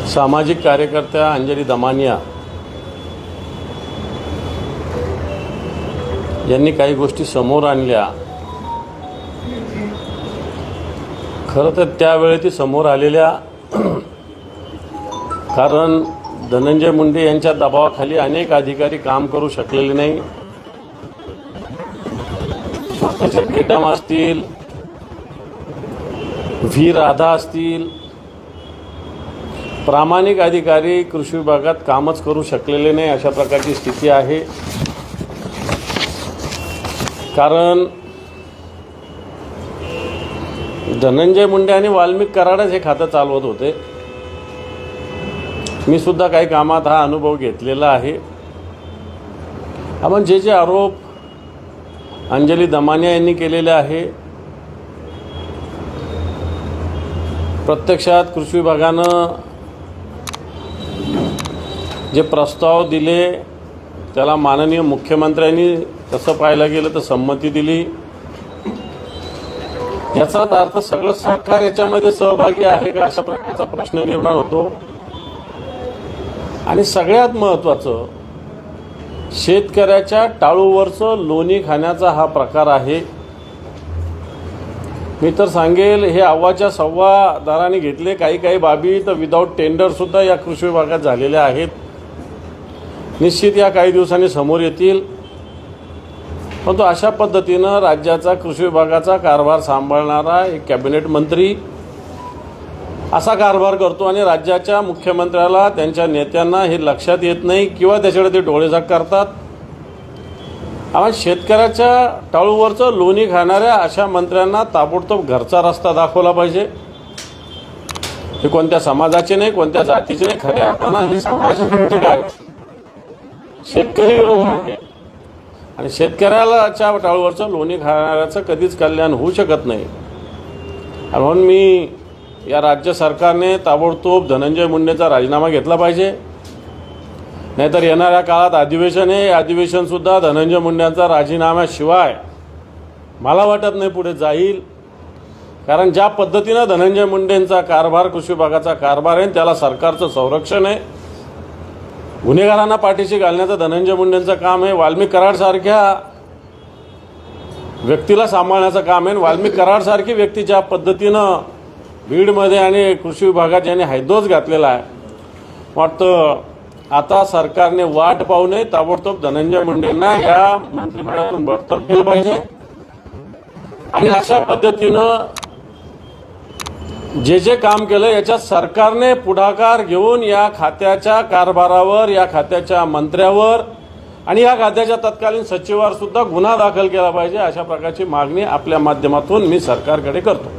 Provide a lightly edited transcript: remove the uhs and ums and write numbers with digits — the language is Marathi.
सामाजिक कार्यकर्त्या अंजली दमानिया यांनी काही गोष्टी समोर आणल्या। खरं तर त्यावेळी ती समोर आलेल्या कारण धनंजय मुंडे यांच्या दबावाखाली अनेक अधिकारी काम करू शकलेले नाही। केटम असतील, व्ही राधा असतील, प्रामाणिक अधिकारी कृषी विभागात कामच करू शकलेले नाही, अशा प्रकारची स्थिती आहे। कारण धनंजय मुंडे आणि वाल्मिक कराडच हे खातं चालवत होते। मी सुद्धा काही कामात हा अनुभव घेतलेला आहे। आपण जे आरोप अंजली दमानिया यांनी केलेले आहे, प्रत्यक्षात कृषी विभागानं जे प्रस्ताव दिले त्याला माननीय मुख्यमंत्र्यांनी तसं पाहायला गेलं तर संमती दिली। याचा अर्थ सगळं सरकार याच्यामध्ये सहभागी आहे का अशा प्रकारचा प्रश्न निर्माण होतो। आणि सगळ्यात महत्त्वाचं, शेतकऱ्याच्या टाळूवरचं लोणी खाण्याचा हा प्रकार आहे। मी तर सांगेल, हे अव्वाच्या सव्वा दराने घेतले काही बाबी तर विदाऊट टेंडर सुद्धा या कृषी विभागात झालेल्या आहेत। निश्चित या काही दिवसांनी समोर येतील। परंतु अशा पद्धतीनं राज्याचा कृषी विभागाचा कारभार सांभाळणारा एक कॅबिनेट मंत्री असा कारभार करतो आणि राज्याच्या मुख्यमंत्र्याला, त्यांच्या नेत्यांना हे लक्षात येत नाही किंवा त्याच्याकडे ते डोळेझाक करतात। आम्हाला शेतकऱ्याच्या टाळूवरचं लोणी खाणाऱ्या अशा मंत्र्यांना ताबडतोब घरचा रस्ता दाखवला पाहिजे। हे कोणत्या समाजाचे नाही, कोणत्या जातीचे नाही, खऱ्या अर्थानं शेतकरी आहे आणि शेतकऱ्याच्या टाळूवरचं लोणी खाणाऱ्याचं कधीच कल्याण होऊ शकत नाही। म्हणून मी या राज्य सरकारने ताबडतोब धनंजय मुंडेचा राजीनामा घेतला पाहिजे, नाहीतर येणाऱ्या काळात अधिवेशन आहे, अधिवेशनसुद्धा धनंजय मुंडेंचा राजीनाम्याशिवाय मला वाटत नाही पुढे जाईल। कारण ज्या पद्धतीनं धनंजय मुंडेंचा कारभार, कृषी विभागाचा कारभार आहे, त्याला सरकारचं संरक्षण आहे। गुन्हेगारांना पाठीशी घालण्याचं धनंजय मुंडेंचं काम आहे। वाल्मिक कराडसारख्या व्यक्तीला सांभाळण्याचं काम आहे। वाल्मिक कराडसारखी व्यक्ती ज्या पद्धतीनं बीडमध्ये आणि कृषी विभागात ज्याने हैदोस घातलेला आहे, वाटतं आता सरकारने वाट पाहू नये, ताबडतोब धनंजय मुंडेंना या मंत्रिमंडळातून बडतर्फ केलं पाहिजे आणि अशा पद्धतीनं जे काम केलं याच्यात सरकारने पुढाकार घेऊन या खात्याच्या कारभारावर, या खात्याच्या मंत्र्यावर आणि या खात्याच्या तत्कालीन सचिवावर सुद्धा गुन्हा दाखल केला पाहिजे। अशा प्रकारची मागणी आपल्या माध्यमातून मी सरकारकडे करतो।